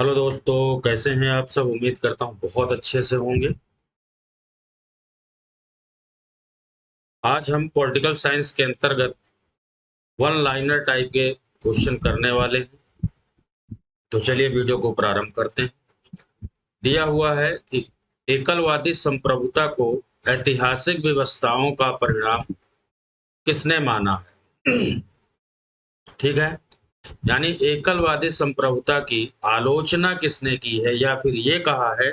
Hello दोस्तों, कैसे हैं आप सब। उम्मीद करता हूँ बहुत अच्छे से होंगे। आज हम पॉलिटिकल साइंस के अंतर्गत वन लाइनर टाइप के क्वेश्चन करने वाले हैं। तो चलिए वीडियो को प्रारंभ करते हैं। दिया हुआ है कि एकलवादी संप्रभुता को ऐतिहासिक व्यवस्थाओं का परिणाम किसने माना है। ठीक है। यानी एकलवादी संप्रभुता की आलोचना किसने की है, या फिर ये कहा है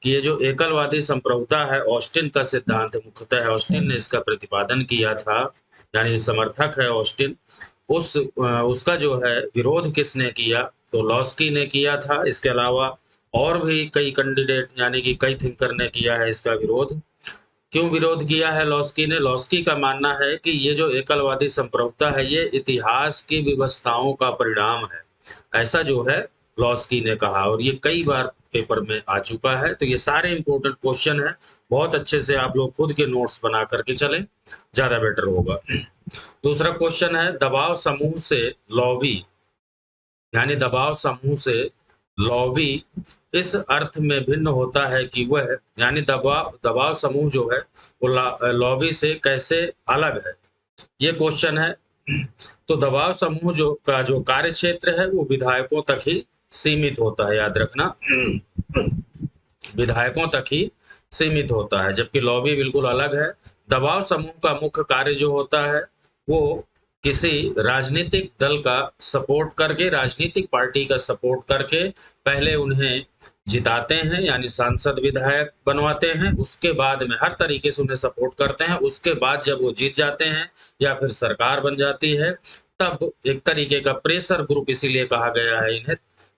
कि ये जो एकलवादी संप्रभुता है ऑस्टिन का सिद्धांत है, मुख्यतः ऑस्टिन ने इसका प्रतिपादन किया था, यानी समर्थक है ऑस्टिन। उसका जो है विरोध किसने किया, तो लॉस्की ने किया था। इसके अलावा और भी कई कैंडिडेट यानी कि कई थिंकर ने किया है इसका विरोध। क्यों विरोध किया है लॉस्की ने? लॉस्की का मानना है कि ये जो एकलवादी संप्रभुता है ये इतिहास की व्यवस्थाओं का परिणाम है, ऐसा जो है लॉस्की ने कहा, और ये कई बार पेपर में आ चुका है। तो ये सारे इंपॉर्टेंट क्वेश्चन है, बहुत अच्छे से आप लोग खुद के नोट्स बना करके चलें, ज्यादा बेटर होगा। दूसरा क्वेश्चन है, दबाव समूह से लॉबी, यानी दबाव समूह से लॉबी इस अर्थ में भिन्न होता है कि वह, यानी दबाव दबाव समूह जो है वो लॉबी से कैसे अलग है, ये क्वेश्चन है। तो दबाव समूह का जो कार्य क्षेत्र है वो विधायकों तक ही सीमित होता है, याद रखना। विधायकों तक ही सीमित होता है, जबकि लॉबी बिल्कुल अलग है। दबाव समूह का मुख्य कार्य जो होता है वो किसी राजनीतिक दल का सपोर्ट करके, राजनीतिक पार्टी का सपोर्ट करके पहले उन्हें जिताते हैं, यानी सांसद विधायक बनवाते हैं, उसके बाद में हर तरीके से उन्हें सपोर्ट करते हैं। उसके बाद जब वो जीत जाते हैं या फिर सरकार बन जाती है, तब एक तरीके का प्रेशर ग्रुप, इसीलिए कहा गया है इन्हें,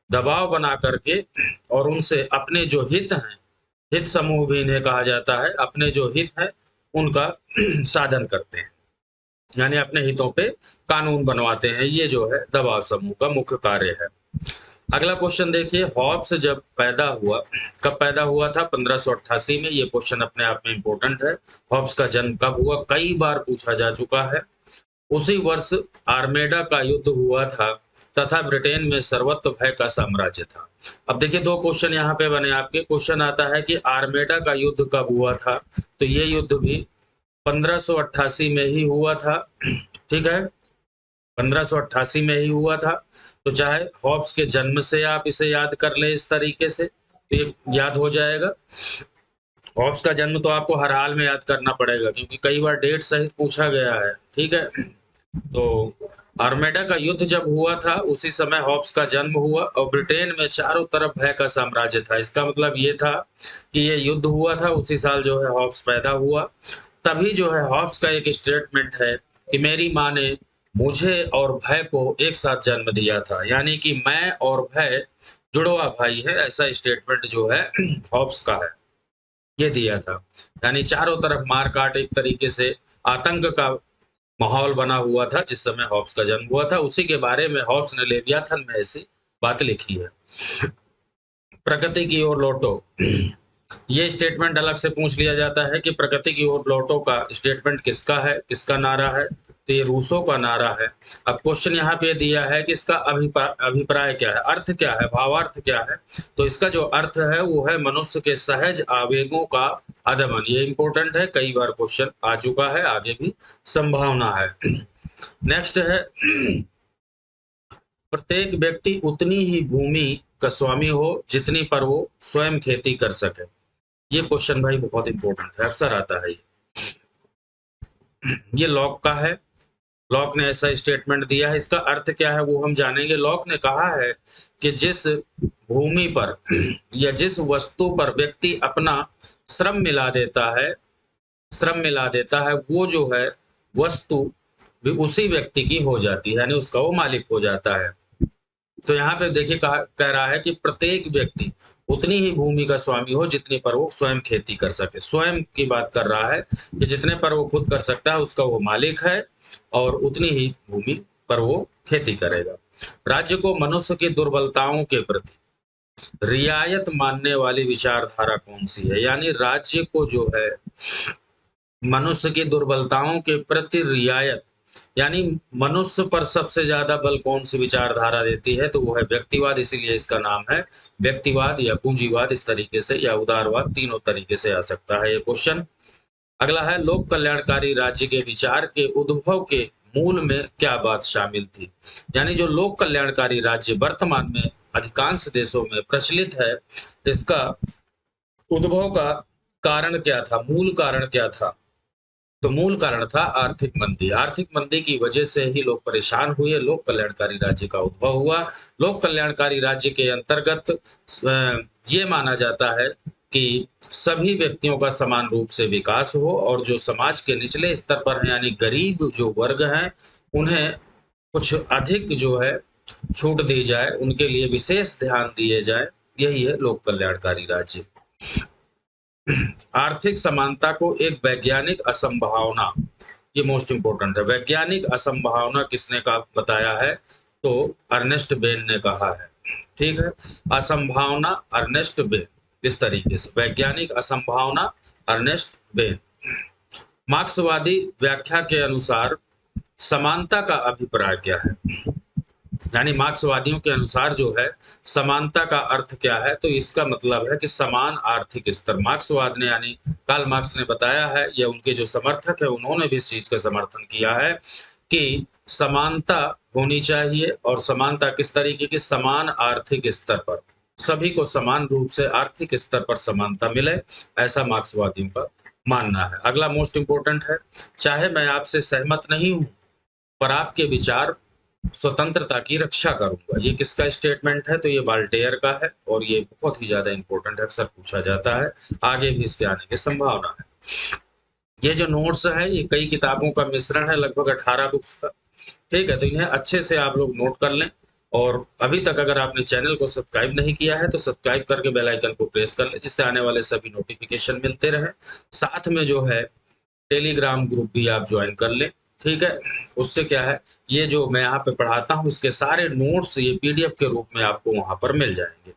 दबाव बना करके और उनसे अपने जो हित हैं, हित समूह भी इन्हें कहा जाता है, अपने जो हित है उनका साधन करते हैं, यानी अपने हितों पे कानून बनवाते हैं। ये जो है दबाव समूह का मुख्य कार्य है। अगला क्वेश्चन देखिए, हॉब्स जब पैदा हुआ, कब पैदा हुआ था? 1588 में। ये क्वेश्चन अपने आप में इंपॉर्टेंट है। हॉब्स का जन्म कब हुआ, कई बार पूछा जा चुका है। उसी वर्ष आर्मेडा का युद्ध हुआ था तथा ब्रिटेन में सर्वत्र भय का साम्राज्य था। अब देखिए दो क्वेश्चन यहाँ पे बने आपके। क्वेश्चन आता है कि आर्मेडा का युद्ध कब हुआ था, तो ये युद्ध भी 1588 में ही हुआ था। ठीक है, 1588 में ही हुआ था। तो चाहे हॉब्स के जन्म से आप इसे याद कर लें इस तरीके से, तो ये याद हो जाएगा। हॉब्स का जन्म तो आपको हर हाल में याद करना पड़ेगा, क्योंकि कई बार डेट सहित पूछा गया है। ठीक है, तो आर्मेडा का युद्ध जब हुआ था उसी समय हॉब्स का जन्म हुआ, और ब्रिटेन में चारों तरफ भय का साम्राज्य था। इसका मतलब ये था कि ये युद्ध हुआ था उसी साल जो है हॉब्स पैदा हुआ। तभी जो है हॉब्स का एक स्टेटमेंट है कि मेरी माँ ने मुझे और भय को एक साथ जन्म दिया था, यानी कि मैं और भय जुड़वा भाई है, ऐसा स्टेटमेंट जो है हॉब्स का है, ये दिया था। यानी चारों तरफ मार काट, एक तरीके से आतंक का माहौल बना हुआ था जिस समय हॉब्स का जन्म हुआ था। उसी के बारे में हॉब्स ने लेवियाथन में ऐसी बात लिखी है। प्रकृति की ओर लौटो, ये स्टेटमेंट अलग से पूछ लिया जाता है कि प्रकृति की ओर लौटो का स्टेटमेंट किसका है, किसका नारा है, तो ये रूसो का नारा है। अब क्वेश्चन यहाँ पे दिया है कि इसका अभिप्राय क्या है, अर्थ क्या है, भावार्थ क्या है। तो इसका जो अर्थ है वो है मनुष्य के सहज आवेगों का अदमन। ये इंपॉर्टेंट है, कई बार क्वेश्चन आ चुका है, आगे भी संभावना है। नेक्स्ट है, प्रत्येक व्यक्ति उतनी ही भूमि का स्वामी हो जितनी पर वो स्वयं खेती कर सके। ये क्वेश्चन भाई बहुत इंपॉर्टेंट है, अक्सर आता है ये लॉक का है। लॉक ने ऐसा स्टेटमेंट दिया है, इसका अर्थ क्या है वो हम जानेंगे। लॉक ने कहा है कि जिस भूमि पर या जिस वस्तु पर व्यक्ति अपना श्रम मिला देता है, वो जो है वस्तु भी उसी व्यक्ति की हो जाती है, यानी उसका वो मालिक हो जाता है। तो यहाँ पे देखिए कह रहा है कि प्रत्येक व्यक्ति उतनी ही भूमि का स्वामी हो जितनी पर वो स्वयं खेती कर सके। स्वयं की बात कर रहा है कि जितने पर वो खुद कर सकता है उसका वो मालिक है, और उतनी ही भूमि पर वो खेती करेगा। राज्य को मनुष्य की दुर्बलताओं के प्रति रियायत मानने वाली विचारधारा कौन सी है? यानी राज्य को जो है मनुष्य की दुर्बलताओं के प्रति रियायत, यानी मनुष्य पर सबसे ज्यादा बल कौन सी विचारधारा देती है, तो वो है व्यक्तिवाद, इसीलिए इसका नाम है व्यक्तिवाद या पूंजीवाद, इस तरीके से, या उदारवाद, तीनों तरीके से आ सकता है ये क्वेश्चन। अगला है लोक कल्याणकारी राज्य के विचार के उद्भव के मूल में क्या बात शामिल थी। यानी जो लोक कल्याणकारी राज्य वर्तमान में अधिकांश देशों में प्रचलित है, इसका उद्भव का कारण क्या था, मूल कारण क्या था, तो मूल कारण था आर्थिक मंदी। आर्थिक मंदी की वजह से ही लोग परेशान हुए, लोक कल्याणकारी राज्य का उद्भव हुआ। लोक कल्याणकारी राज्य के अंतर्गत ये माना जाता है कि सभी व्यक्तियों का समान रूप से विकास हो, और जो समाज के निचले स्तर पर हैं यानी गरीब जो वर्ग हैं, उन्हें कुछ अधिक जो है छूट दी जाए, उनके लिए विशेष ध्यान दिए जाए, यही है लोक कल्याणकारी राज्य। आर्थिक समानता को एक वैज्ञानिक असंभावना, ये मोस्ट इंपोर्टेंट है। वैज्ञानिक असंभावना किसने का बताया है, तो अर्नेस्ट बेन ने कहा है। ठीक है, असंभावना अर्नेस्ट बेन, इस तरीके से वैज्ञानिक असंभावना अर्नेस्ट बेन। मार्क्सवादी व्याख्या के अनुसार समानता का अभिप्राय क्या है, यानी मार्क्सवादियों के अनुसार जो है समानता का अर्थ क्या है, तो इसका मतलब है कि समान आर्थिक स्तर। मार्क्सवाद ने यानी कार्ल मार्क्स ने बताया है, या उनके जो समर्थक है उन्होंने भी इस चीज का समर्थन किया है कि समानता होनी चाहिए, और समानता किस तरीके की, समान आर्थिक स्तर पर, सभी को समान रूप से आर्थिक स्तर पर समानता मिले, ऐसा मार्क्सवादियों का मानना है। अगला मोस्ट इंपोर्टेंट है, चाहे मैं आपसे सहमत नहीं हूं पर आपके विचार स्वतंत्रता की रक्षा करूंगा। ये किसका स्टेटमेंट है, तो ये वाल्टेयर का है, और ये बहुत ही ज्यादा इंपॉर्टेंट है, अक्सर पूछा जाता है, आगे भी इसके आने की संभावना है। ये जो नोट्स है ये कई किताबों का मिश्रण है, लगभग 18 बुक्स का। ठीक है, तो इन्हें अच्छे से आप लोग नोट कर लें, और अभी तक अगर आपने चैनल को सब्सक्राइब नहीं किया है तो सब्सक्राइब करके बेल आइकन को प्रेस कर लें, जिससे आने वाले सभी नोटिफिकेशन मिलते रहे। साथ में जो है टेलीग्राम ग्रुप भी आप ज्वाइन कर लें। ठीक है, उससे क्या है, ये जो मैं यहाँ पे पढ़ाता हूँ इसके सारे नोट्स ये पीडीएफ के रूप में आपको वहां पर मिल जाएंगे।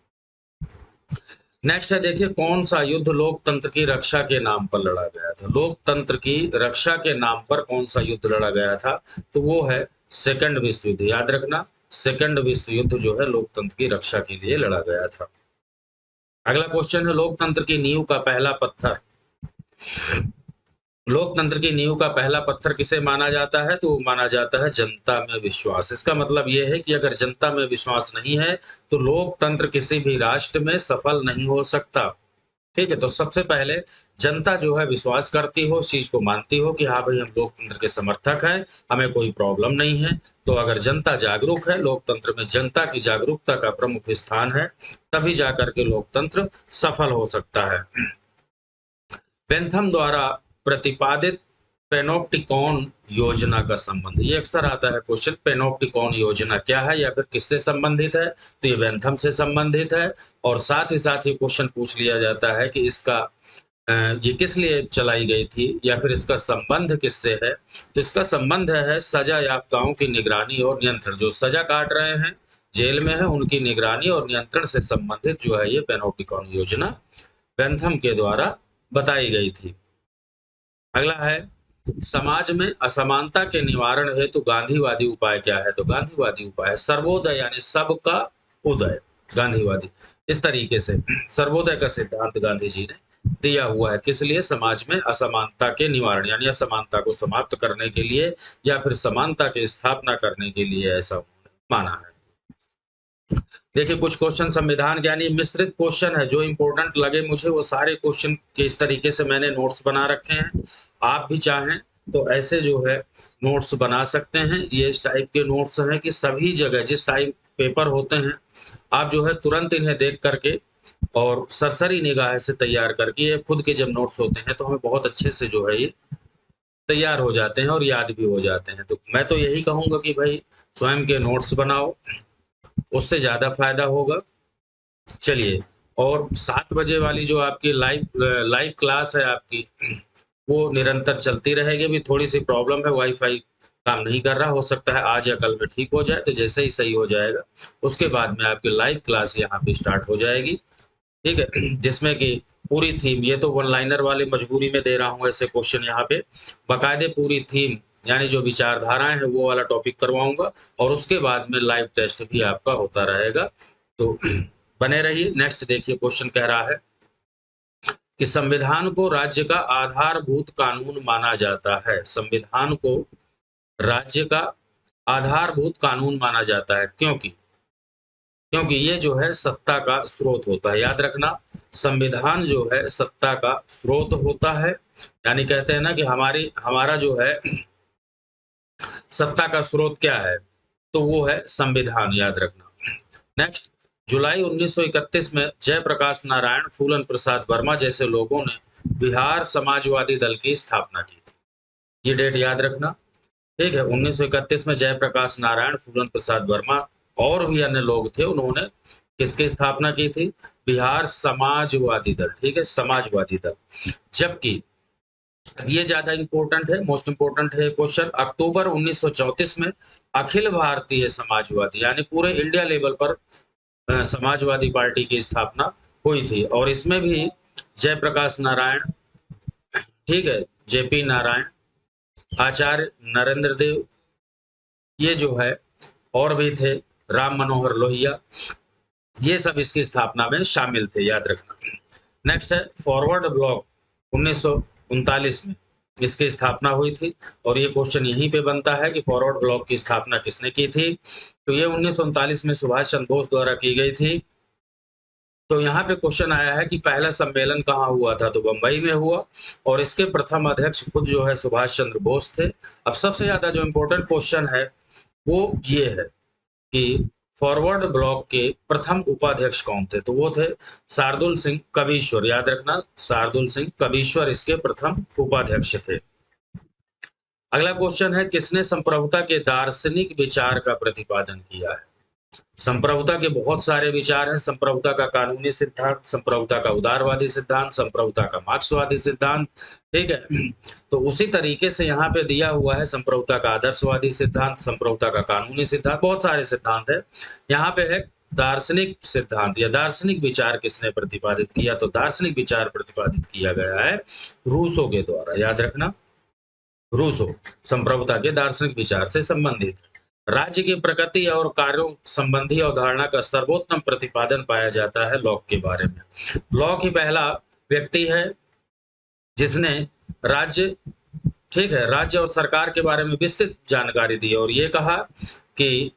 नेक्स्ट है, देखिए कौन सा युद्ध लोकतंत्र की रक्षा के नाम पर लड़ा गया था। लोकतंत्र की रक्षा के नाम पर कौन सा युद्ध लड़ा गया था, तो वो है सेकंड विश्व युद्ध। याद रखना, सेकंड विश्व युद्ध जो है लोकतंत्र की रक्षा के लिए लड़ा गया था। अगला क्वेश्चन है, लोकतंत्र की नींव का पहला पत्थर। लोकतंत्र की नींव का पहला पत्थर किसे माना जाता है, तो वो माना जाता है जनता में विश्वास। इसका मतलब ये है कि अगर जनता में विश्वास नहीं है तो लोकतंत्र किसी भी राष्ट्र में सफल नहीं हो सकता। ठीक है, तो सबसे पहले जनता जो है विश्वास करती हो, इस चीज को मानती हो कि हाँ भाई हम लोकतंत्र के समर्थक हैं, हमें कोई प्रॉब्लम नहीं है। तो अगर जनता जागरूक है, लोकतंत्र में जनता की जागरूकता का प्रमुख स्थान है, तभी जाकर के लोकतंत्र सफल हो सकता है। बेंथम द्वारा प्रतिपादित पेनोप्टिकॉन योजना का संबंध, ये अक्सर आता है क्वेश्चन, पेनोप्टिकॉन योजना क्या है या फिर किससे संबंधित है, तो ये बेंथम से संबंधित है। और साथ ही क्वेश्चन पूछ लिया जाता है कि इसका ये किस लिए चलाई गई थी या फिर इसका संबंध किससे है, तो इसका संबंध है सजा याफ्ताओं की निगरानी और नियंत्रण। जो सजा काट रहे हैं, जेल में है, उनकी निगरानी और नियंत्रण से संबंधित जो है ये पेनोप्टिकॉन योजना बेंथम के द्वारा बताई गई थी। अगला है, समाज में असमानता के निवारण हेतु गांधीवादी उपाय क्या है, तो गांधीवादी उपाय सर्वोदय यानी सबका उदय। गांधीवादी इस तरीके से सर्वोदय का सिद्धांत गांधी जी ने दिया हुआ है, किस लिए, समाज में असमानता के निवारण यानी असमानता को समाप्त करने के लिए या फिर समानता की स्थापना करने के लिए ऐसा उन्होंने माना है। देखिए कुछ क्वेश्चन संविधान ज्ञानी मिश्रित क्वेश्चन है, जो इंपॉर्टेंट लगे मुझे वो सारे क्वेश्चन के इस तरीके से मैंने नोट्स बना रखे हैं। आप भी चाहें तो ऐसे जो है नोट्स बना सकते हैं। ये इस टाइप के नोट्स हैं कि सभी जगह जिस टाइप पेपर होते हैं आप जो है तुरंत इन्हें देख करके और सरसरी निगाह से तैयार करके, ये खुद के जब नोट्स होते हैं तो हमें बहुत अच्छे से जो है ये तैयार हो जाते हैं और याद भी हो जाते हैं। तो मैं तो यही कहूंगा कि भाई स्वयं के नोट्स बनाओ, उससे ज्यादा फायदा होगा। चलिए, और 7 बजे वाली जो आपकी लाइव क्लास है आपकी, वो निरंतर चलती रहेगी। अभी थोड़ी सी प्रॉब्लम है, वाईफाई काम नहीं कर रहा, हो सकता है आज या कल में ठीक हो जाए। तो जैसे ही सही हो जाएगा उसके बाद में आपकी लाइव क्लास यहाँ पे स्टार्ट हो जाएगी। ठीक है, जिसमें कि पूरी थीम, ये तो वन लाइनर वाले मजबूरी में दे रहा हूँ ऐसे क्वेश्चन यहाँ पे, बाकायदे पूरी थीम यानी जो विचारधाराएं हैं वो वाला टॉपिक करवाऊंगा, और उसके बाद में लाइव टेस्ट भी आपका होता रहेगा, तो बने रहिए। नेक्स्ट देखिए, क्वेश्चन कह रहा है कि संविधान को राज्य का आधारभूत कानून माना जाता है। संविधान को राज्य का आधारभूत कानून माना जाता है, क्योंकि ये जो है सत्ता का स्रोत होता है। याद रखना, संविधान जो है सत्ता का स्रोत होता है, यानी कहते हैं ना कि हमारा जो है सत्ता का स्रोत क्या है, तो वो है संविधान, याद रखना। नेक्स्ट, जुलाई 1931 में जयप्रकाश नारायण, फूलन प्रसाद वर्मा जैसे लोगों ने बिहार समाजवादी दल की स्थापना की थी। ये डेट याद रखना, ठीक है। 1931 में जयप्रकाश नारायण, फूलन प्रसाद वर्मा और भी अन्य लोग थे, उन्होंने किसकी स्थापना की थी? बिहार समाजवादी दल, ठीक है, समाजवादी दल। जबकि ये ज्यादा इंपॉर्टेंट है, मोस्ट इंपॉर्टेंट है क्वेश्चन, अक्टूबर 1934 में अखिल भारतीय समाजवादी यानी पूरे इंडिया लेवल पर समाजवादी पार्टी की स्थापना हुई थी, और इसमें भी जयप्रकाश नारायण, ठीक है, जेपी नारायण, आचार्य नरेंद्र देव, ये जो है और भी थे, राम मनोहर लोहिया, ये सब इसकी स्थापना में शामिल थे, याद रखना। नेक्स्ट है फॉरवर्ड ब्लॉक, 1939 में इसकी स्थापना हुई थी, और ये क्वेश्चन यहीं पे बनता है कि फॉरवर्ड ब्लॉक की स्थापना किसने की थी? तो ये 1939 में सुभाष चंद्र बोस द्वारा की गई थी। तो यहाँ पे क्वेश्चन आया है कि पहला सम्मेलन कहाँ हुआ था? तो बंबई में हुआ, और इसके प्रथम अध्यक्ष खुद जो है सुभाष चंद्र बोस थे। अब सबसे ज्यादा जो इम्पोर्टेंट क्वेश्चन है वो ये है कि फॉरवर्ड ब्लॉक के प्रथम उपाध्यक्ष कौन थे? तो वो थे शार्दुल सिंह कबीश्वर, याद रखना, शार्दुल सिंह कबीश्वर इसके प्रथम उपाध्यक्ष थे। अगला क्वेश्चन है, किसने संप्रभुता के दार्शनिक विचार का प्रतिपादन किया है? संप्रभुता के बहुत सारे विचार हैं, संप्रभुता का कानूनी सिद्धांत, संप्रभुता का उदारवादी सिद्धांत, संप्रभुता का मार्क्सवादी सिद्धांत, ठीक है। तो उसी तरीके से यहाँ पे दिया हुआ है संप्रभुता का आदर्शवादी सिद्धांत, संप्रभुता का कानूनी सिद्धांत, बहुत सारे सिद्धांत है। यहाँ पे है दार्शनिक सिद्धांत या दार्शनिक विचार किसने प्रतिपादित किया? तो दार्शनिक विचार प्रतिपादित किया गया है रूसो के द्वारा, याद रखना, रूसो संप्रभुता के दार्शनिक विचार से संबंधित। राज्य की प्रकृति और कार्यों संबंधी अवधारणा का सर्वोत्तम प्रतिपादन पाया जाता है लॉक के बारे में। लॉक ही पहला व्यक्ति है जिसने राज्य, ठीक है, राज्य और सरकार के बारे में विस्तृत जानकारी दी और ये कहा कि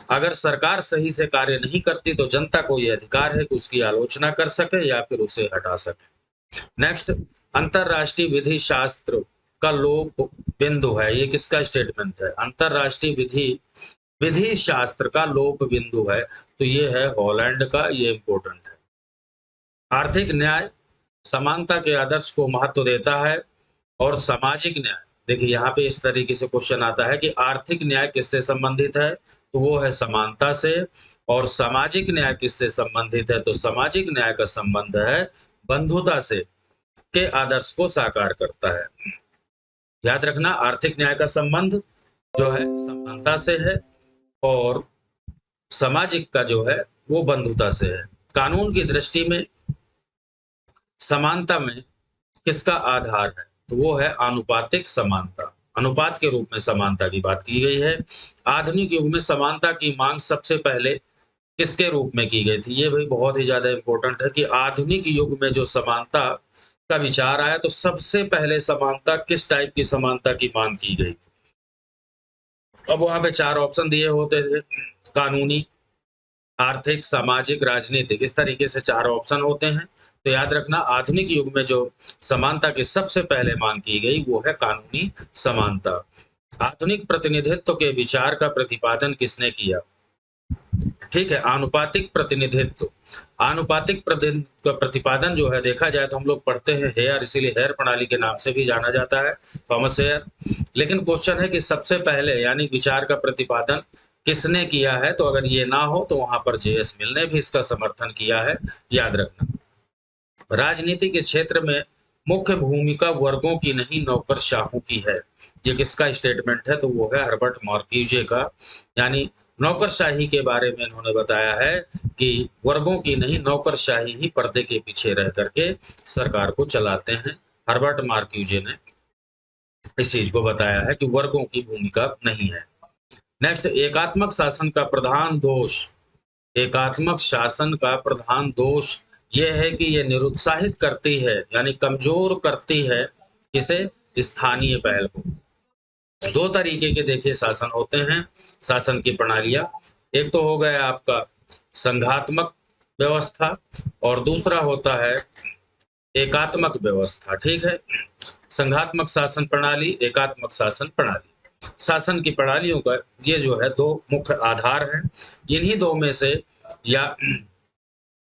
अगर सरकार सही से कार्य नहीं करती तो जनता को यह अधिकार है कि उसकी आलोचना कर सके या फिर उसे हटा सके। नेक्स्ट, अंतरराष्ट्रीय विधि शास्त्र का लोप बिंदु है, ये किसका स्टेटमेंट है? अंतरराष्ट्रीय विधि शास्त्र का लोप बिंदु है, तो ये है हॉलैंड का, ये इंपॉर्टेंट है। आर्थिक न्याय समानता के आदर्श को महत्व देता है, और सामाजिक न्याय, देखिए यहाँ पे इस तरीके से क्वेश्चन आता है कि आर्थिक न्याय किससे संबंधित है? तो वो है समानता से, और सामाजिक न्याय किससे संबंधित है? तो सामाजिक न्याय का संबंध है बंधुता से, के आदर्श को साकार करता है। याद रखना, आर्थिक न्याय का संबंध जो है समानता से है, और सामाजिक का जो है वो बंधुता से है। कानून की दृष्टि में समानता में किसका आधार है? तो वो है आनुपातिक समानता, अनुपात के रूप में समानता की बात की गई है। आधुनिक युग में समानता की मांग सबसे पहले किसके रूप में की गई थी? ये भी बहुत ही ज्यादा इंपॉर्टेंट है कि आधुनिक युग में जो समानता का विचार आया तो सबसे पहले समानता, किस टाइप की समानता की मांग की गई? अब वहां पे 4 ऑप्शन दिए होते थे, कानूनी, आर्थिक, सामाजिक, राजनीतिक, इस तरीके से 4 ऑप्शन होते हैं। तो याद रखना, आधुनिक युग में जो समानता की सबसे पहले मांग की गई वो है कानूनी समानता। आधुनिक प्रतिनिधित्व के विचार का प्रतिपादन किसने किया? ठीक है, आनुपातिक प्रतिनिधित्व। आनुपातिक का प्रतिपादन जो है, देखा जाए तो हम लोग पढ़ते हैं हेयर, इसीलिए हेयर प्रणाली के नाम से भी जाना जाता है, थॉमस हेयर। लेकिन क्वेश्चन है कि सबसे पहले यानी विचार का प्रतिपादन किसने किया है? तो अगर ये ना हो तो वहां पर जेएस मिल ने भी इसका समर्थन किया है, याद रखना। राजनीति के क्षेत्र में मुख्य भूमिका वर्गों की नहीं नौकरशाहों की है, ये किसका स्टेटमेंट है? तो वो है हर्बर्ट मार्क्यूजे का। यानी नौकरशाही के बारे में इन्होंने बताया है कि वर्गों की नहीं नौकरशाही ही पर्दे के पीछे रह करके सरकार को चलाते हैं, हर्बर्ट मार्क्यूजे ने इस चीज को बताया है कि वर्गों की भूमिका नहीं है। नेक्स्ट, एकात्मक शासन का प्रधान दोष, एकात्मक शासन का प्रधान दोष यह है कि यह निरुत्साहित करती है यानी कमजोर करती है किसे, स्थानीय पहल को। दो तरीके के देखिए शासन होते हैं, शासन की प्रणालियां। एक तो हो गया आपका संघात्मक व्यवस्था और दूसरा होता है एकात्मक व्यवस्था। ठीक है, संघात्मक शासन प्रणाली, एकात्मक शासन प्रणाली। शासन की प्रणालियों का ये जो है दो मुख्य आधार हैं। इन्हीं दो में से या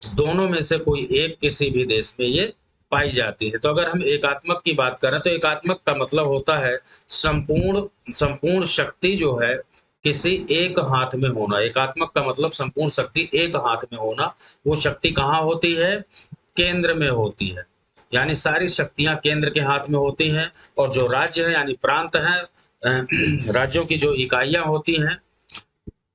दोनों में से कोई एक किसी भी देश में ये पाई जाती है। तो अगर हम एकात्मक की बात करें तो एकात्मक का मतलब होता है संपूर्ण शक्ति जो है किसी एक हाथ में होना। एकात्मक का मतलब संपूर्ण शक्ति एक हाथ में होना। वो शक्ति कहाँ होती है, केंद्र में होती है, यानी सारी शक्तियां केंद्र के हाथ में होती हैं। और जो राज्य है यानी प्रांत हैं, राज्यों की जो इकाइयां होती हैं,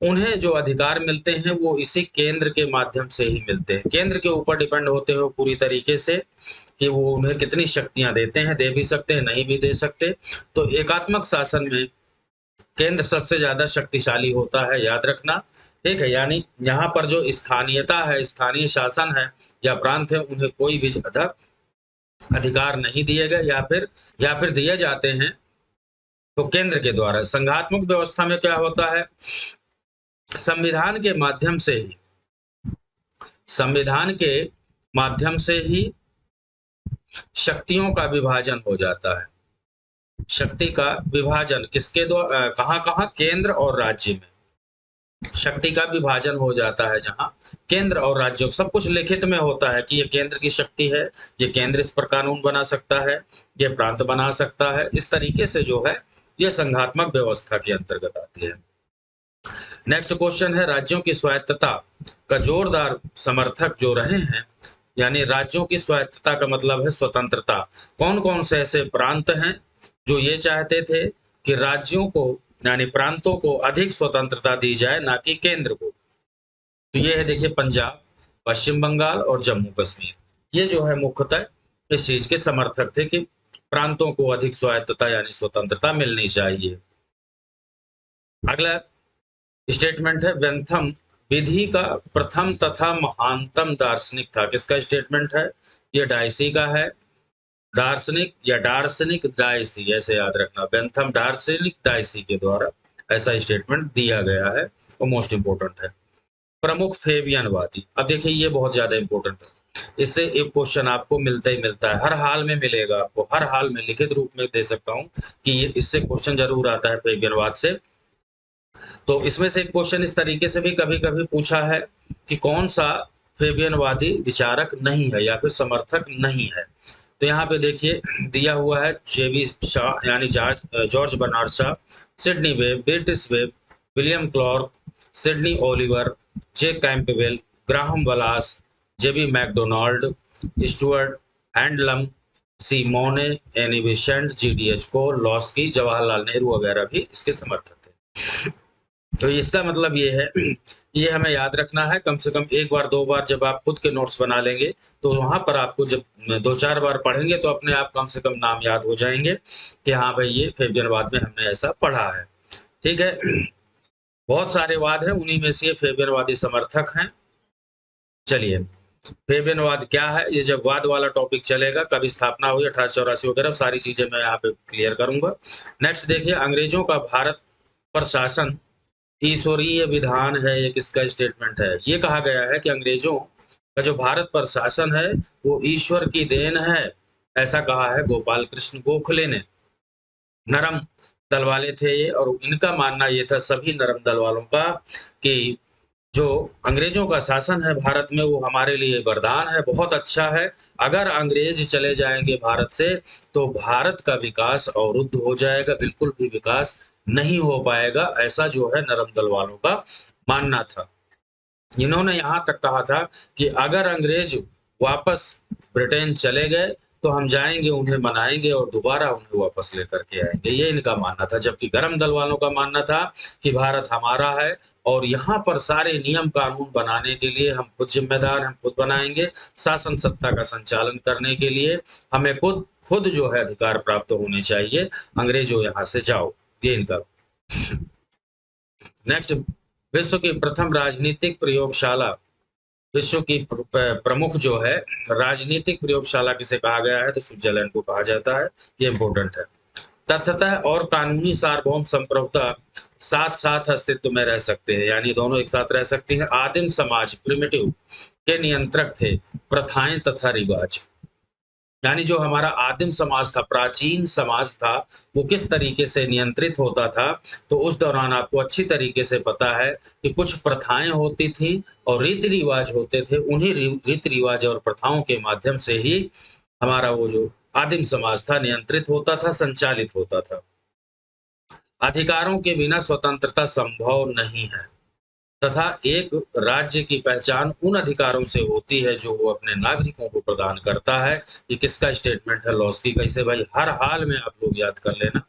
उन्हें जो अधिकार मिलते हैं वो इसी केंद्र के माध्यम से ही मिलते हैं। केंद्र के ऊपर डिपेंड होते हो पूरी तरीके से कि वो उन्हें कितनी शक्तियां देते हैं, दे भी सकते हैं, नहीं भी दे सकते। तो एकात्मक शासन में केंद्र सबसे ज्यादा शक्तिशाली होता है, याद रखना। ठीक है, यानी यहाँ पर जो स्थानीयता है, स्थानीय शासन है या प्रांत है, उन्हें कोई भी ज्यादा अधिकार नहीं दिए गए या फिर दिए जाते हैं तो केंद्र के द्वारा। संघात्मक व्यवस्था में क्या होता है, संविधान के माध्यम से ही, संविधान के माध्यम से ही शक्तियों का विभाजन हो जाता है। शक्ति का विभाजन किसके द्वारा, कहां कहां, केंद्र और राज्य में शक्ति का विभाजन हो जाता है। जहां केंद्र और राज्यों सब कुछ लिखित में होता है कि ये केंद्र की शक्ति है, ये केंद्र इस पर कानून बना सकता है, ये प्रांत बना सकता है। इस तरीके से जो है ये संघात्मक व्यवस्था के अंतर्गत आती है। नेक्स्ट क्वेश्चन है, राज्यों की स्वायत्तता का जोरदार समर्थक जो रहे हैं, यानी राज्यों की स्वायत्तता का मतलब है स्वतंत्रता। कौन कौन से ऐसे प्रांत हैं जो ये चाहते थे कि राज्यों को यानी प्रांतों को अधिक स्वतंत्रता दी जाए, ना कि केंद्र को? तो ये है देखिए पंजाब, पश्चिम बंगाल और जम्मू कश्मीर। ये जो है मुख्यतः इस चीज के समर्थक थे कि प्रांतों को अधिक स्वायत्तता यानी स्वतंत्रता मिलनी चाहिए। अगला स्टेटमेंट है, बेंथम विधि का प्रथम तथा महानतम दार्शनिक था। किसका स्टेटमेंट है, ये डायसी का है। दार्शनिक या दार्शनिक डायसी, ऐसे याद रखना, बेंथम दार्शनिक डायसी के द्वारा ऐसा स्टेटमेंट दिया गया है और मोस्ट इंपोर्टेंट है। प्रमुख फेबियनवादी, अब देखिए ये बहुत ज्यादा इंपॉर्टेंट है, इससे एक क्वेश्चन आपको मिलता ही मिलता है, हर हाल में मिलेगा आपको, हर हाल में लिखित रूप में दे सकता हूं कि ये इससे क्वेश्चन जरूर आता है फेबियनवाद से। तो इसमें से एक क्वेश्चन इस तरीके से भी कभी कभी पूछा है कि कौन सा फेबियनवादी विचारक नहीं है या फिर समर्थक नहीं है। तो यहाँ पे देखिए दिया हुआ है, जेबी शाह यानी George Bernard Shaw, Sidney Webb, Beatrice Webb, William Clarke, Sidney Oliver, J Campbell, Graham Wallas, J B MacDonald, Stuart Headlam, सिमोने एनिविशेंट, G D H Cole, Laski, Jawaharlal Nehru वगैरह भी इसके समर्थक थे। तो इसका मतलब ये है, ये हमें याद रखना है, कम से कम एक बार दो बार जब आप खुद के नोट्स बना लेंगे तो वहां पर आपको जब दो चार बार पढ़ेंगे तो अपने आप कम से कम नाम याद हो जाएंगे कि हाँ भाई ये फेबियनवाद में हमने ऐसा पढ़ा है। ठीक है, बहुत सारे वाद हैं, उन्हीं में से ये फेबियनवादी समर्थक हैं। चलिए, फेबियनवाद क्या है, ये जब वाद वाला टॉपिक चलेगा, कब स्थापना हुई 1884 वगैरह सारी चीजें मैं यहाँ पे क्लियर करूंगा। नेक्स्ट देखिए, अंग्रेजों का भारत पर शासन ईश्वरीय विधान है, ये किसका स्टेटमेंट है? ये कहा गया है कि अंग्रेजों का जो भारत पर शासन है वो ईश्वर की देन है, ऐसा कहा है गोपाल कृष्ण गोखले ने। नरम दल वाले थे ये, और इनका मानना ये था सभी नरम दल वालों का कि जो अंग्रेजों का शासन है भारत में वो हमारे लिए वरदान है, बहुत अच्छा है। अगर अंग्रेज चले जाएंगे भारत से तो भारत का विकास अवरुद्ध हो जाएगा, बिल्कुल भी विकास नहीं हो पाएगा, ऐसा जो है नरम दल वालों का मानना था। इन्होंने यहाँ तक कहा था कि अगर अंग्रेज वापस ब्रिटेन चले गए तो हम जाएंगे, उन्हें मनाएंगे और दोबारा उन्हें वापस लेकर के आएंगे, ये इनका मानना था। जबकि गरम दल वालों का मानना था कि भारत हमारा है और यहाँ पर सारे नियम कानून बनाने के लिए हम खुद जिम्मेदार, हम खुद बनाएंगे, शासन सत्ता का संचालन करने के लिए हमें खुद खुद जो है अधिकार प्राप्त होने चाहिए, अंग्रेजों यहाँ से जाओ, ये इनका। नेक्स्ट, विश्व की प्रथम राजनीतिक प्रयोगशाला, विश्व की प्रमुख जो है राजनीतिक प्रयोगशाला किसे कहा गया है, तो स्विट्जरलैंड को कहा जाता है, ये इंपॉर्टेंट है। तथ्यतः और कानूनी सार्वभौम संप्रभुता साथ साथ अस्तित्व में रह सकते हैं, यानी दोनों एक साथ रह सकती हैं। आदिम समाज प्रिमिटिव के नियंत्रक थे प्रथाएं तथा रिवाज, यानी जो हमारा आदिम समाज था, प्राचीन समाज था, वो किस तरीके से नियंत्रित होता था, तो उस दौरान आपको अच्छी तरीके से पता है कि कुछ प्रथाएं होती थी और रीति रिवाज होते थे। उन्हीं रीति रिवाज और प्रथाओं के माध्यम से ही हमारा वो जो आदिम समाज था नियंत्रित होता था, संचालित होता था। अधिकारों के बिना स्वतंत्रता संभव नहीं है तथा एक राज्य की पहचान उन अधिकारों से होती है जो वो अपने नागरिकों को प्रदान करता है। ये किसका स्टेटमेंट है, लॉस्की का। इसे भाई हर हाल में आप लोग याद कर लेना,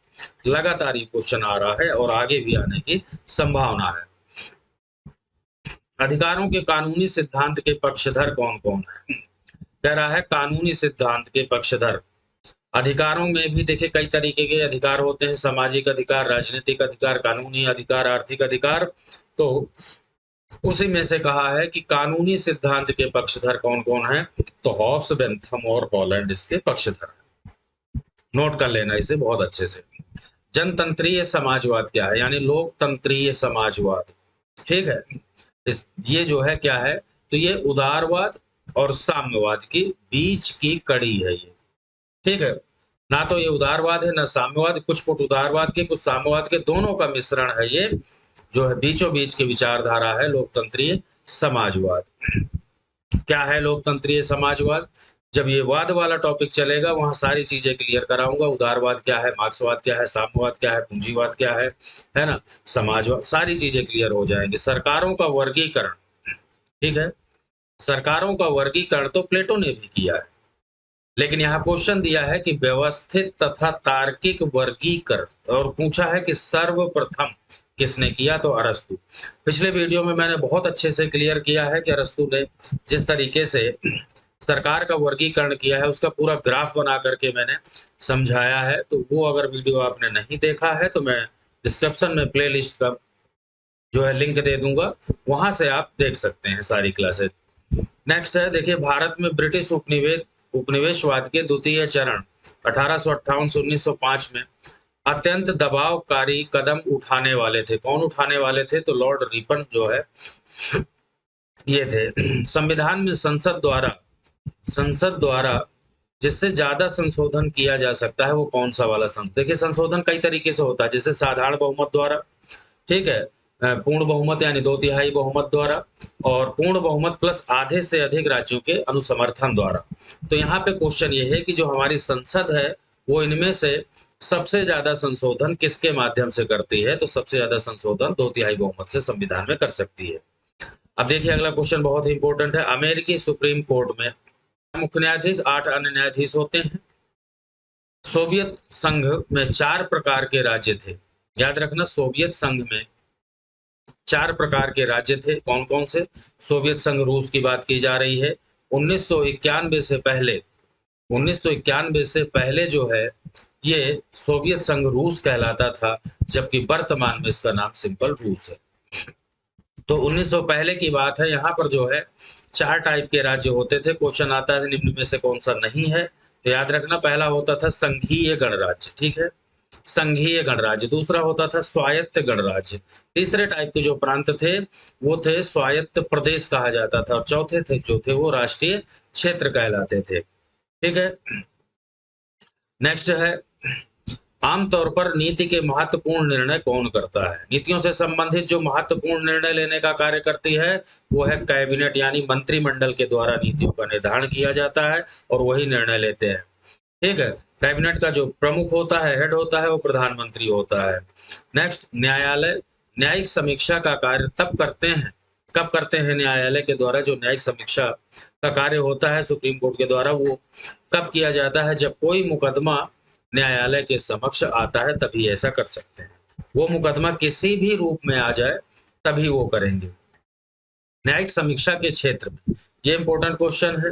लगातार ये क्वेश्चन आ रहा है और आगे भी आने की संभावना है। अधिकारों के कानूनी सिद्धांत के पक्षधर कौन कौन है, कह रहा है कानूनी सिद्धांत के पक्षधर। अधिकारों में भी देखिए कई तरीके के अधिकार होते हैं, सामाजिक अधिकार, राजनीतिक अधिकार, कानूनी अधिकार, आर्थिक अधिकार। तो उसी में से कहा है कि कानूनी सिद्धांत के पक्षधर कौन कौन है, तो हॉब्स, बेंथम और हॉलैंड इसके पक्षधर हैं। नोट कर लेना इसे बहुत अच्छे से। जनतंत्रीय समाजवाद क्या है, यानी लोकतंत्रीय समाजवाद, ठीक है। ये जो है क्या है, तो ये उदारवाद और साम्यवाद के बीच की कड़ी है ये, ठीक है। ना तो ये उदारवाद है ना साम्यवाद, कुछ फुट उदारवाद के कुछ साम्यवाद के, दोनों का मिश्रण है ये जो है, बीचों बीच की विचारधारा है लोकतंत्रीय समाजवाद। क्या है लोकतंत्रीय समाजवाद, जब ये वाद वाला टॉपिक चलेगा वहां सारी चीजें क्लियर कराऊंगा। उदारवाद क्या है, मार्क्सवाद क्या है, साम्यवाद क्या है, पूंजीवाद क्या है ना, समाजवाद, सारी चीजें क्लियर हो जाएंगी। सरकारों का वर्गीकरण, ठीक है, सरकारों का वर्गीकरण तो प्लेटो ने भी किया है, लेकिन यहाँ क्वेश्चन दिया है कि व्यवस्थित तथा तार्किक वर्गीकरण, और पूछा है कि सर्वप्रथम किसने किया, तो अरस्तु। पिछले वीडियो में मैंने बहुत अच्छे से क्लियर किया है कि अरस्तु ने जिस तरीके से सरकार का वर्गीकरण किया है उसका पूरा ग्राफ बना करके मैंने समझाया है। तो वो अगर वीडियो आपने नहीं देखा है तो मैं डिस्क्रिप्शन में प्लेलिस्ट का जो है लिंक दे दूंगा, वहां से आप देख सकते हैं सारी क्लासेज। नेक्स्ट है, देखिए भारत में ब्रिटिश उपनिवेशवाद के द्वितीय चरण 1858 से 1905 में अत्यंत दबावकारी कदम उठाने वाले थे। कौन उठाने वाले थे, तो लॉर्ड रिपन जो है ये थे। संविधान में संसद द्वारा जिससे ज्यादा संशोधन किया जा सकता है वो कौन सा वाला संशोधन, देखिए संशोधन कई तरीके से होता है, जैसे साधारण बहुमत द्वारा, ठीक है, पूर्ण बहुमत यानी 2/3 बहुमत द्वारा, और पूर्ण बहुमत प्लस आधे से अधिक राज्यों के अनुसमर्थन द्वारा। तो यहाँ पे क्वेश्चन ये है कि जो हमारी संसद है वो इनमें से सबसे ज्यादा संशोधन किसके माध्यम से करती है, तो सबसे ज्यादा संशोधन 2/3 बहुमत से संविधान में कर सकती है। अब देखिए अगला क्वेश्चन बहुत ही इंपॉर्टेंट है। अमेरिकी सुप्रीम कोर्ट में मुख्य न्यायाधीश, 8 अन्य न्यायाधीश होते हैं। सोवियत संघ में 4 प्रकार के राज्य थे, याद रखना, सोवियत संघ में 4 प्रकार के राज्य थे। कौन कौन से, सोवियत संघ रूस की बात की जा रही है। 1991 से पहले जो है ये सोवियत संघ रूस कहलाता था, जबकि वर्तमान में इसका नाम सिंपल रूस है। तो 1900 पहले की बात है। यहाँ पर जो है 4 टाइप के राज्य होते थे। क्वेश्चन आता है निम्न में से कौन सा नहीं है, तो याद रखना, पहला होता था संघीय गणराज्य, ठीक है, संघीय गणराज्य। दूसरा होता था स्वायत्त गणराज्य। तीसरे टाइप के जो प्रांत थे वो थे स्वायत्त प्रदेश कहा जाता था, और चौथे थे जो थे वो राष्ट्रीय क्षेत्र कहलाते थे, ठीक है। नेक्स्ट है, आमतौर पर नीति के महत्वपूर्ण निर्णय कौन करता है, नीतियों से संबंधित जो महत्वपूर्ण निर्णय लेने का कार्य करती है वो है कैबिनेट, यानी मंत्रिमंडल के द्वारा नीतियों का निर्धारण किया जाता है और वही निर्णय लेते हैं, ठीक है। कैबिनेट का जो प्रमुख होता है, हेड होता है, वो प्रधानमंत्री होता है। नेक्स्ट, न्यायालय न्यायिक समीक्षा का कार्य तब करते हैं, कब करते हैं न्यायालय के द्वारा जो न्यायिक समीक्षा का कार्य होता है सुप्रीम कोर्ट के द्वारा, वो कब किया जाता है, जब कोई मुकदमा न्यायालय के समक्ष आता है तभी ऐसा कर सकते हैं। वो मुकदमा किसी भी रूप में आ जाए तभी वो करेंगे। न्यायिक समीक्षा के क्षेत्र में, ये इंपॉर्टेंट क्वेश्चन है,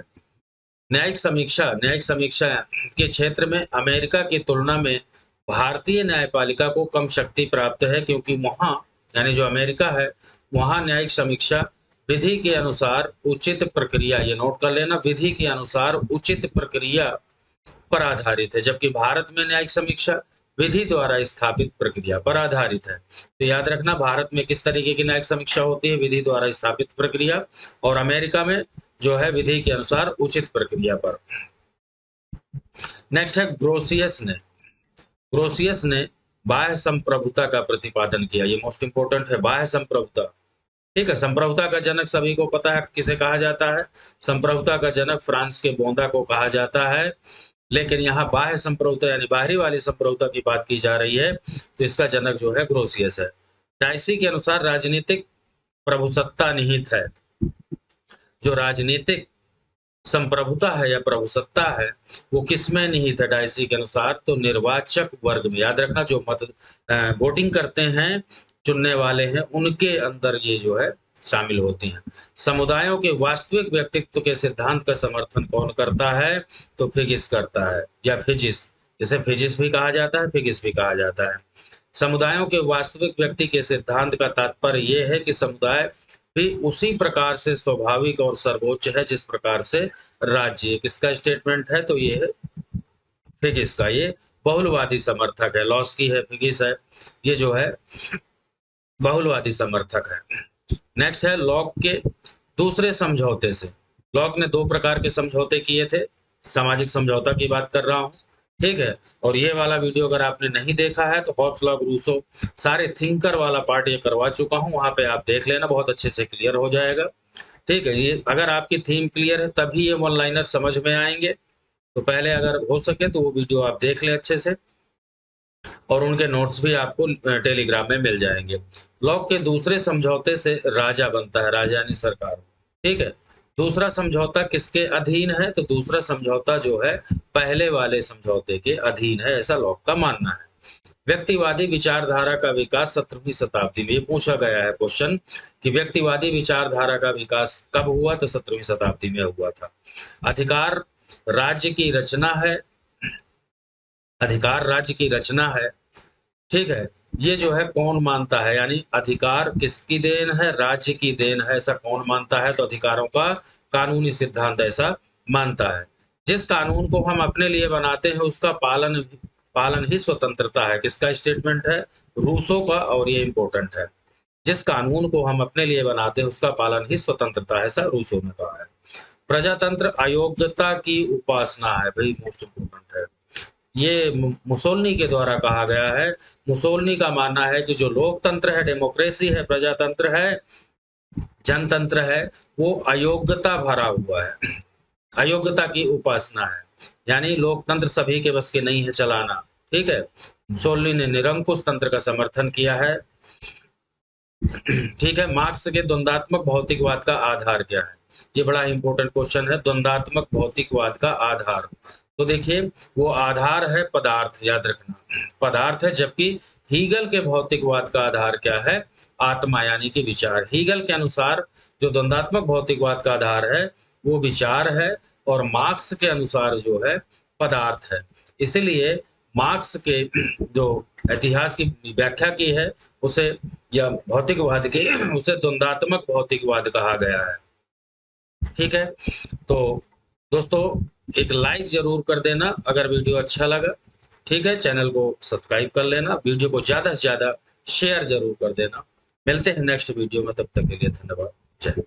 न्यायिक समीक्षा के क्षेत्र में अमेरिका की तुलना में भारतीय न्यायपालिका को कम शक्ति प्राप्त है, क्योंकि वहाँ यानी जो अमेरिका है वहाँ न्यायिक समीक्षा विधि के अनुसार उचित प्रक्रिया, ये नोट कर लेना, विधि के अनुसार उचित प्रक्रिया पर आधारित है, जबकि भारत में न्यायिक समीक्षा विधि द्वारा स्थापित प्रक्रिया पर आधारित है। तो याद रखना, भारत में किस तरीके की न्यायिक समीक्षा होती है, विधि द्वारा स्थापित प्रक्रिया, और अमेरिका में जो है विधि के अनुसार उचित प्रक्रिया पर। नेक्स्ट है ग्रोसियस ने बाह्य संप्रभुता का प्रतिपादन किया। ये मोस्ट इंपोर्टेंट है, बाह्य संप्रभुता। ठीक है, संप्रभुता का जनक सभी को पता है किसे कहा जाता है। संप्रभुता का जनक फ्रांस के बोंदा को कहा जाता है, लेकिन यहाँ बाह्य संप्रभुता यानी बाहरी वाली संप्रभुता की बात की जा रही है, तो इसका जनक जो है ग्रोसियस है। डायसी के अनुसार राजनीतिक प्रभुसत्ता निहित है। जो राजनीतिक संप्रभुता है या प्रभुसत्ता है वो किसमें निहित है डायसी के अनुसार, तो निर्वाचक वर्ग में। याद रखना, जो मत वोटिंग करते हैं, चुनने वाले हैं, उनके अंदर ये जो है शामिल होती हैं। समुदायों के वास्तविक व्यक्तित्व के सिद्धांत का समर्थन कौन करता है, तो फिगिस करता है, या फिजिस, इसे फिजिस भी कहा जाता है, फिगिस भी कहा जाता है। समुदायों के वास्तविक व्यक्ति के सिद्धांत का तात्पर्य यह है कि समुदाय भी उसी प्रकार से स्वाभाविक और सर्वोच्च है जिस प्रकार से राज्य। किसका स्टेटमेंट है, तो ये है फिगिस का। ये बहुलवादी समर्थक है, लॉस्की है, फिगिस है, ये जो है बहुलवादी समर्थक है। नेक्स्ट है लॉक के दूसरे समझौते से। लॉक ने दो प्रकार के समझौते किए थे, सामाजिक समझौता की बात कर रहा हूं, ठीक है। और ये वाला वीडियो अगर आपने नहीं देखा है तो हॉब्स, लॉक, रूसो सारे थिंकर वाला पार्ट ये करवा चुका हूं, वहां पे आप देख लेना, बहुत अच्छे से क्लियर हो जाएगा। ठीक है, ये अगर आपकी थीम क्लियर है तभी ये वन लाइनर समझ में आएंगे, तो पहले अगर हो सके तो वो वीडियो आप देख लें अच्छे से, और उनके नोट्स भी आपको टेलीग्राम में मिल जाएंगे। लॉक के दूसरे समझौते से राजा बनता है, राजा यानी सरकार, ठीक है। दूसरा समझौता किसके अधीन है, तो दूसरा समझौता जो है पहले वाले समझौते के अधीन है, ऐसा लॉक का मानना है। व्यक्तिवादी विचारधारा का विकास 17वीं शताब्दी में, ये पूछा गया है क्वेश्चन कि व्यक्तिवादी विचारधारा का विकास कब हुआ, तो 17वीं शताब्दी में हुआ था। अधिकार राज्य की रचना है, अधिकार राज्य की रचना है, ठीक है। ये जो है कौन मानता है, यानी अधिकार किसकी देन है, राज्य की देन है, ऐसा कौन मानता है, तो अधिकारों का कानूनी सिद्धांत ऐसा मानता है। जिस कानून को हम अपने लिए बनाते हैं उसका पालन ही स्वतंत्रता है। किसका स्टेटमेंट है, रूसो का, और ये इंपॉर्टेंट है। जिस कानून को हम अपने लिए बनाते हैं उसका पालन ही स्वतंत्रता है, ऐसा रूसो ने कहा है। प्रजातंत्र अयोग्यता की उपासना है, भाई मोस्ट इंपोर्टेंट है। ये मुसोलिनी के द्वारा कहा गया है। मुसोलिनी का मानना है कि जो लोकतंत्र है, डेमोक्रेसी है, प्रजातंत्र है, जनतंत्र है, वो अयोग्यता भरा हुआ है, अयोग्यता की उपासना है, यानी लोकतंत्र सभी के बस के नहीं है चलाना, ठीक है। मुसोलिनी ने निरंकुश तंत्र का समर्थन किया है, ठीक है। मार्क्स के द्वंद्वात्मक भौतिकवाद का आधार क्या है, ये बड़ा इंपॉर्टेंट क्वेश्चन है। द्वंद्वात्मक भौतिकवाद का आधार, तो देखिए वो आधार है पदार्थ, याद रखना पदार्थ है, जबकि हीगल के भौतिकवाद का आधार क्या है, आत्मा यानी कि विचार। हीगल के अनुसार जो द्वंद्वात्मक भौतिकवाद का आधार है वो विचार है, और मार्क्स के अनुसार जो है पदार्थ है। इसलिए मार्क्स के जो इतिहास की व्याख्या की है उसे, या भौतिकवाद की, उसे द्वंद्वात्मक भौतिकवाद कहा गया है, ठीक है। तो दोस्तों एक लाइक जरूर कर देना अगर वीडियो अच्छा लगा, ठीक है। चैनल को सब्सक्राइब कर लेना, वीडियो को ज़्यादा से ज़्यादा शेयर जरूर कर देना। मिलते हैं नेक्स्ट वीडियो में, तब तक के लिए धन्यवाद, जय हिंद।